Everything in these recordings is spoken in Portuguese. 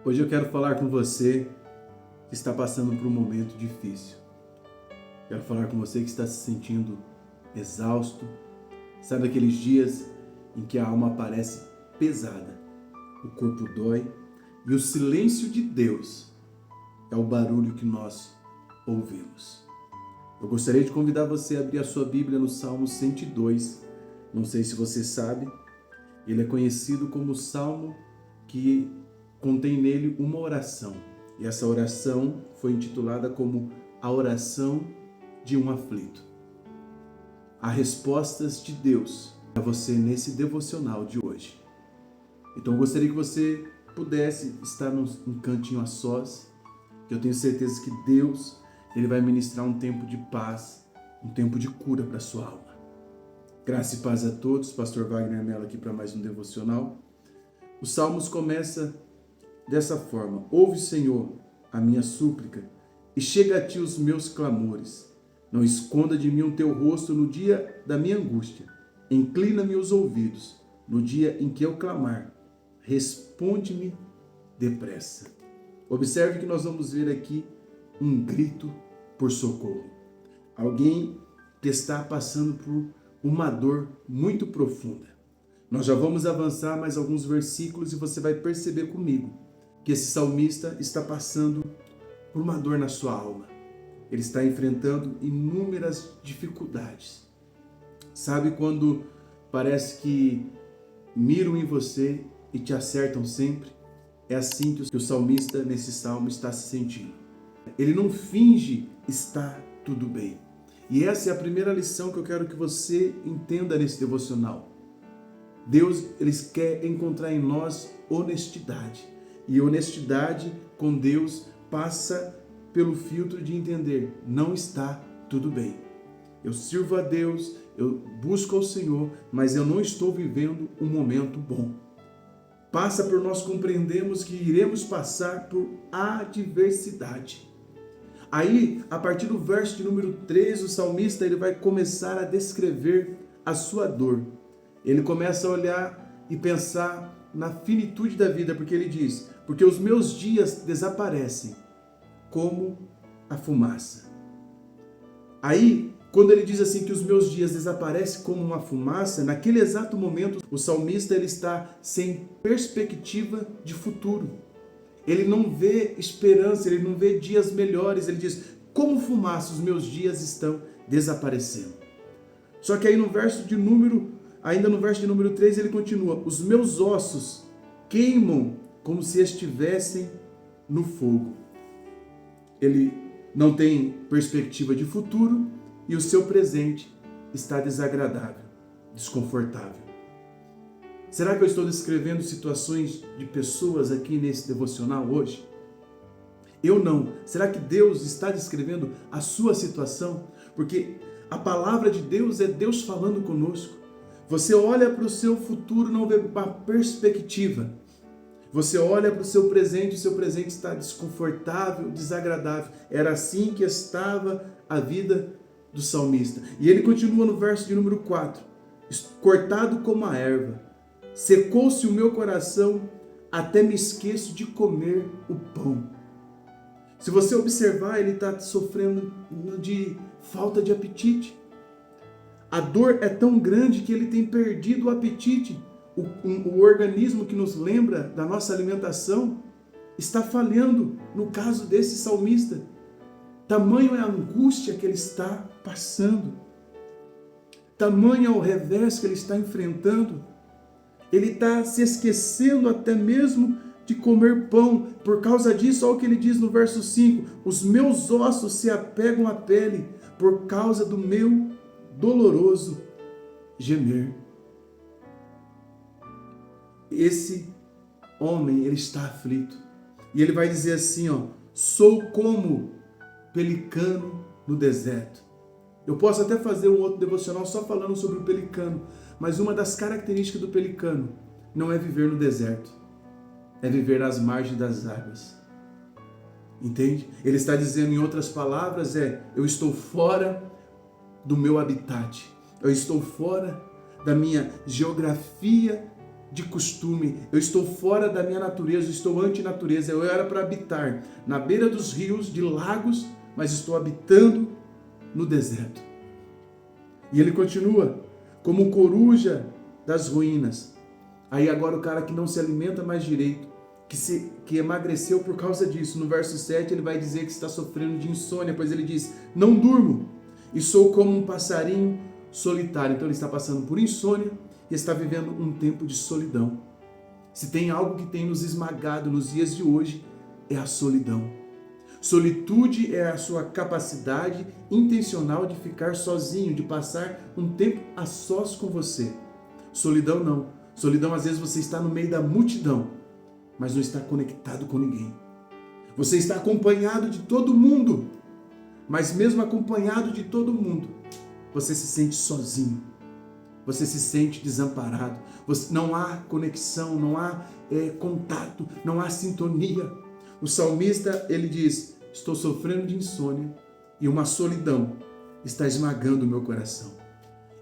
Hoje eu quero falar com você que está passando por um momento difícil. Quero falar com você que está se sentindo exausto. Sabe aqueles dias em que a alma parece pesada, o corpo dói e o silêncio de Deus é o barulho que nós ouvimos. Eu gostaria de convidar você a abrir a sua Bíblia no Salmo 102. Não sei se você sabe, ele é conhecido como o Salmo que contém nele uma oração. E essa oração foi intitulada como a oração de um aflito. Há respostas de Deus para você nesse devocional de hoje. Então eu gostaria que você pudesse estar num cantinho a sós, que eu tenho certeza que Deus ele vai ministrar um tempo de paz, um tempo de cura para a sua alma. Graça e paz a todos, Pastor Wagner Mello aqui para mais um devocional. Os Salmos começa dessa forma: ouve, Senhor, a minha súplica e chega a ti os meus clamores. Não esconda de mim o teu rosto no dia da minha angústia. Inclina-me os ouvidos no dia em que eu clamar. Responde-me depressa. Observe que nós vamos ver aqui um grito por socorro. Alguém que está passando por uma dor muito profunda. Nós já vamos avançar mais alguns versículos e você vai perceber comigo que esse salmista está passando por uma dor na sua alma. Ele está enfrentando inúmeras dificuldades. Sabe quando parece que miram em você e te acertam sempre? É assim que o salmista nesse salmo está se sentindo. Ele não finge estar tudo bem. E essa é a primeira lição que eu quero que você entenda nesse devocional. Deus, ele quer encontrar em nós honestidade. E honestidade com Deus passa pelo filtro de entender, não está tudo bem. Eu sirvo a Deus, eu busco ao Senhor, mas eu não estou vivendo um momento bom. Passa por nós compreendermos que iremos passar por adversidade. Aí, a partir do verso de número 13, o salmista ele vai começar a descrever a sua dor. Ele começa a olhar e pensar na finitude da vida, porque ele diz: porque os meus dias desaparecem como a fumaça. Aí, quando ele diz assim que os meus dias desaparecem como uma fumaça, naquele exato momento o salmista ele está sem perspectiva de futuro. Ele não vê esperança, ele não vê dias melhores. Ele diz: como fumaça, os meus dias estão desaparecendo. Só que aí ainda no verso de número 3, ele continua: os meus ossos queimam como se estivessem no fogo. Ele não tem perspectiva de futuro e o seu presente está desagradável, desconfortável. Será que eu estou descrevendo situações de pessoas aqui nesse devocional hoje? Eu não. Será que Deus está descrevendo a sua situação? Porque a palavra de Deus é Deus falando conosco. Você olha para o seu futuro, não vê uma perspectiva. Você olha para o seu presente, o seu presente está desconfortável, desagradável. Era assim que estava a vida do salmista. E ele continua no verso de número 4. Cortado como a erva, secou-se o meu coração, até me esqueço de comer o pão. Se você observar, ele está sofrendo de falta de apetite. A dor é tão grande que ele tem perdido o apetite. O organismo que nos lembra da nossa alimentação está falhando no caso desse salmista. Tamanho é a angústia que ele está passando. Tamanho é o revés que ele está enfrentando. Ele está se esquecendo até mesmo de comer pão. Por causa disso, olha o que ele diz no verso 5. Os meus ossos se apegam à pele por causa do meu doloroso gemer. Esse homem, ele está aflito. E ele vai dizer assim, sou como pelicano no deserto. Eu posso até fazer um outro devocional só falando sobre o pelicano, mas uma das características do pelicano não é viver no deserto, é viver às margens das águas. Entende? Ele está dizendo, em outras palavras, eu estou fora do meu habitat, eu estou fora da minha geografia de costume, eu estou fora da minha natureza, estou antinatureza. Eu era para habitar na beira dos rios, de lagos, mas estou habitando no deserto. E ele continua, como coruja das ruínas. Aí agora o cara que não se alimenta mais direito, que emagreceu por causa disso. No verso 7 ele vai dizer que está sofrendo de insônia, pois ele diz, não durmo e sou como um passarinho solitário. Então ele está passando por insônia e está vivendo um tempo de solidão. Se tem algo que tem nos esmagado nos dias de hoje, é a solidão. Solitude é a sua capacidade intencional de ficar sozinho, de passar um tempo a sós com você. Solidão não. Solidão, às vezes você está no meio da multidão, mas não está conectado com ninguém. Você está acompanhado de todo mundo, mas mesmo acompanhado de todo mundo, você se sente sozinho. Você se sente desamparado. Não há conexão, não há contato, não há sintonia. O salmista, ele diz, estou sofrendo de insônia e uma solidão está esmagando o meu coração.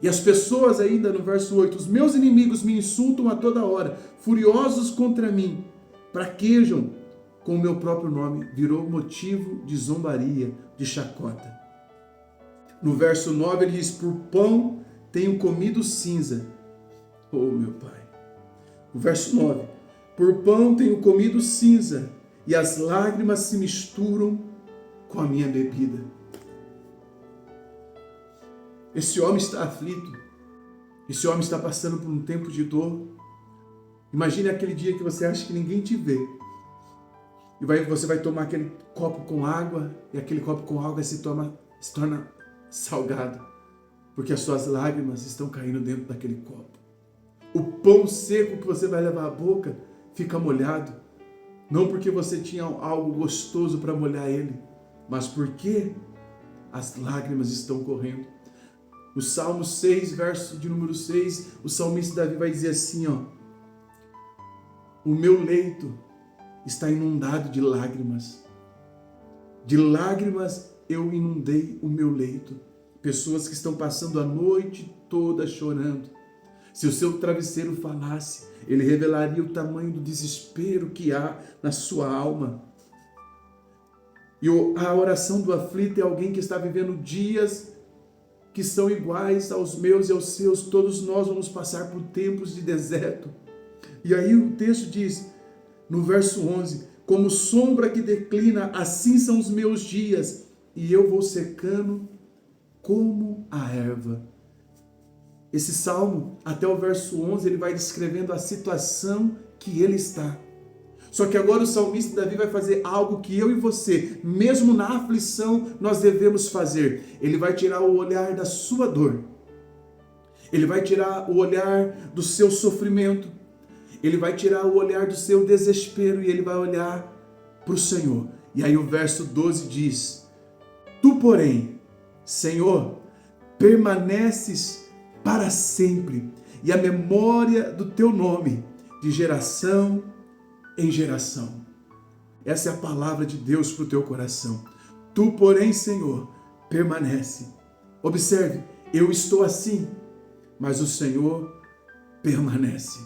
E as pessoas ainda no verso 8, os meus inimigos me insultam a toda hora, furiosos contra mim, praquejam com o meu próprio nome, virou motivo de zombaria, de chacota. No verso 9 ele diz, por pão tenho comido cinza. Oh meu Pai. O verso 9, por pão tenho comido cinza, e as lágrimas se misturam com a minha bebida. Esse homem está aflito. Esse homem está passando por um tempo de dor. Imagine aquele dia que você acha que ninguém te vê. E você vai tomar aquele copo com água, e aquele copo com água se torna salgado, porque as suas lágrimas estão caindo dentro daquele copo. O pão seco que você vai levar à boca fica molhado, não porque você tinha algo gostoso para molhar ele, mas porque as lágrimas estão correndo. No Salmo 6, verso de número 6, o salmista Davi vai dizer assim, o meu leito está inundado de lágrimas. De lágrimas eu inundei o meu leito. Pessoas que estão passando a noite toda chorando. Se o seu travesseiro falasse, ele revelaria o tamanho do desespero que há na sua alma. E a oração do aflito é alguém que está vivendo dias que são iguais aos meus e aos seus. Todos nós vamos passar por tempos de deserto. E aí o texto diz, no verso 11, como sombra que declina, assim são os meus dias, e eu vou secando como a erva. Esse salmo, até o verso 11, ele vai descrevendo a situação que ele está. Só que agora o salmista Davi vai fazer algo que eu e você, mesmo na aflição, nós devemos fazer. Ele vai tirar o olhar da sua dor. Ele vai tirar o olhar do seu sofrimento. Ele vai tirar o olhar do seu desespero e ele vai olhar para o Senhor. E aí o verso 12 diz, tu, porém, Senhor, permaneces para sempre, e a memória do teu nome, de geração em geração. Essa é a palavra de Deus para o teu coração. Tu, porém, Senhor, permanece. Observe, eu estou assim, mas o Senhor permanece.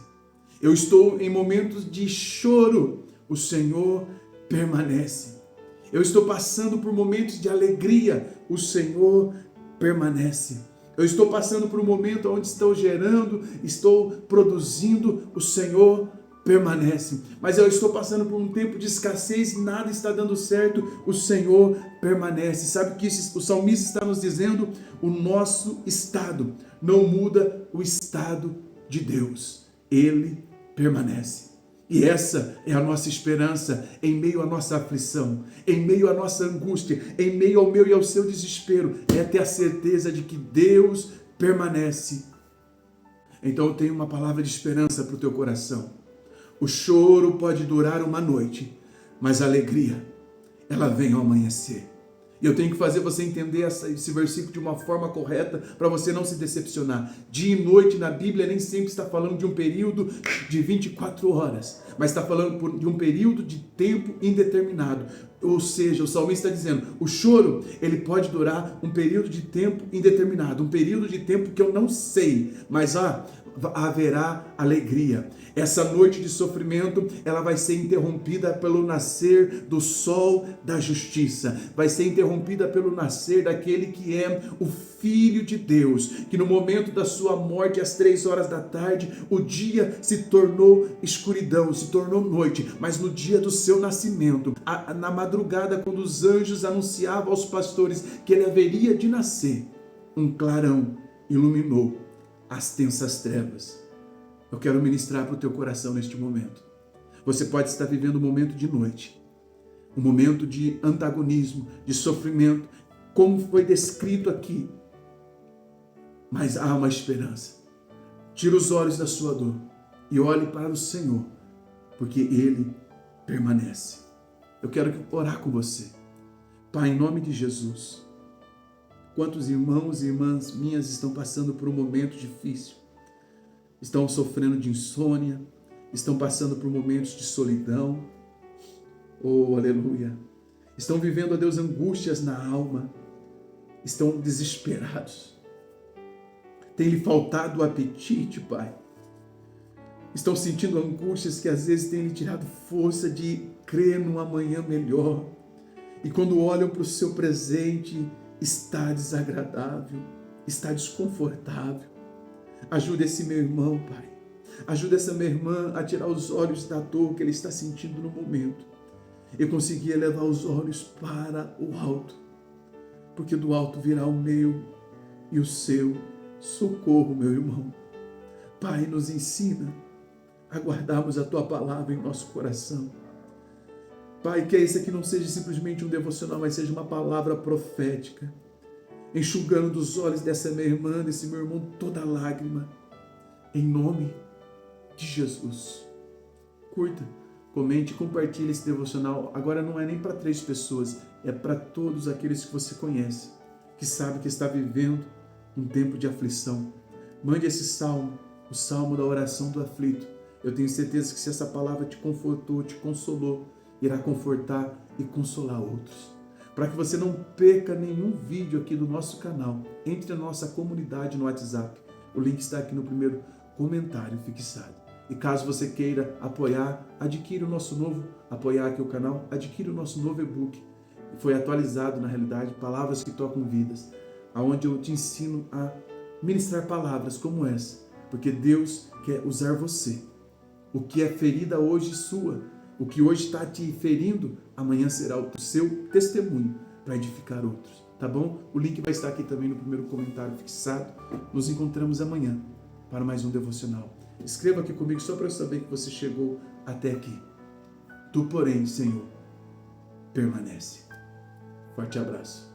Eu estou em momentos de choro, o Senhor permanece. Eu estou passando por momentos de alegria, o Senhor permanece. Eu estou passando por um momento onde estou gerando, estou produzindo, o Senhor permanece. Mas eu estou passando por um tempo de escassez, nada está dando certo, o Senhor permanece. Sabe o que o salmista está nos dizendo? O nosso estado não muda o estado de Deus. Ele permanece. E essa é a nossa esperança em meio à nossa aflição, em meio à nossa angústia, em meio ao meu e ao seu desespero, é ter a certeza de que Deus permanece. Então eu tenho uma palavra de esperança para o teu coração. O choro pode durar uma noite, mas a alegria, ela vem ao amanhecer. E eu tenho que fazer você entender esse versículo de uma forma correta para você não se decepcionar. Dia e noite na Bíblia nem sempre está falando de um período de 24 horas, mas está falando de um período de tempo indeterminado. Ou seja, o salmista está dizendo, o choro, ele pode durar um período de tempo indeterminado, um período de tempo que eu não sei, mas haverá alegria. Essa noite de sofrimento, ela vai ser interrompida pelo nascer do sol da justiça. Vai ser interrompida pelo nascer daquele que é o Filho de Deus, que no momento da sua morte, às 3 horas da tarde, o dia se tornou escuridão, se tornou noite, mas no dia do seu nascimento, na madrugada, quando os anjos anunciavam aos pastores que ele haveria de nascer, um clarão iluminou as tensas trevas. Eu quero ministrar para o teu coração neste momento. Você pode estar vivendo um momento de noite, um momento de antagonismo, de sofrimento, como foi descrito aqui. Mas há uma esperança. Tira os olhos da sua dor e olhe para o Senhor, porque Ele permanece. Eu quero orar com você. Pai, em nome de Jesus, quantos irmãos e irmãs minhas estão passando por um momento difícil? Estão sofrendo de insônia, estão passando por momentos de solidão. Oh, aleluia! Estão vivendo, ó Deus, angústias na alma, estão desesperados. Tem-lhe faltado o apetite, Pai. Estão sentindo angústias que às vezes têm lhe tirado força de crer num amanhã melhor. E quando olham para o seu presente, está desagradável, está desconfortável. Ajuda esse meu irmão, Pai. Ajuda essa minha irmã a tirar os olhos da dor que ele está sentindo no momento e conseguir levar os olhos para o alto, porque do alto virá o meu e o seu socorro, meu irmão. Pai, nos ensina a guardarmos a Tua palavra em nosso coração. Pai, que esse aqui não seja simplesmente um devocional, mas seja uma palavra profética, enxugando dos olhos dessa minha irmã, desse meu irmão, toda lágrima, em nome de Jesus. Curta, comente, compartilhe esse devocional. Agora não é nem para 3 pessoas, é para todos aqueles que você conhece, que sabe que está vivendo um tempo de aflição. Mande esse salmo, o salmo da oração do aflito. Eu tenho certeza que se essa palavra te confortou, te consolou, irá confortar e consolar outros. Para que você não perca nenhum vídeo aqui do nosso canal, entre na nossa comunidade no WhatsApp. O link está aqui no primeiro comentário fixado. E caso você queira apoiar, adquira o nosso novo, apoiar aqui o canal, adquira o nosso novo e-book. Foi atualizado, na realidade, Palavras que Tocam Vidas, onde eu te ensino a ministrar palavras como essa, porque Deus quer usar você. O que é ferida hoje sua, o que hoje está te ferindo, amanhã será o seu testemunho para edificar outros, tá bom? O link vai estar aqui também no primeiro comentário fixado. Nos encontramos amanhã para mais um devocional. Escreva aqui comigo só para eu saber que você chegou até aqui. Tu, porém, Senhor, permanece. Forte abraço.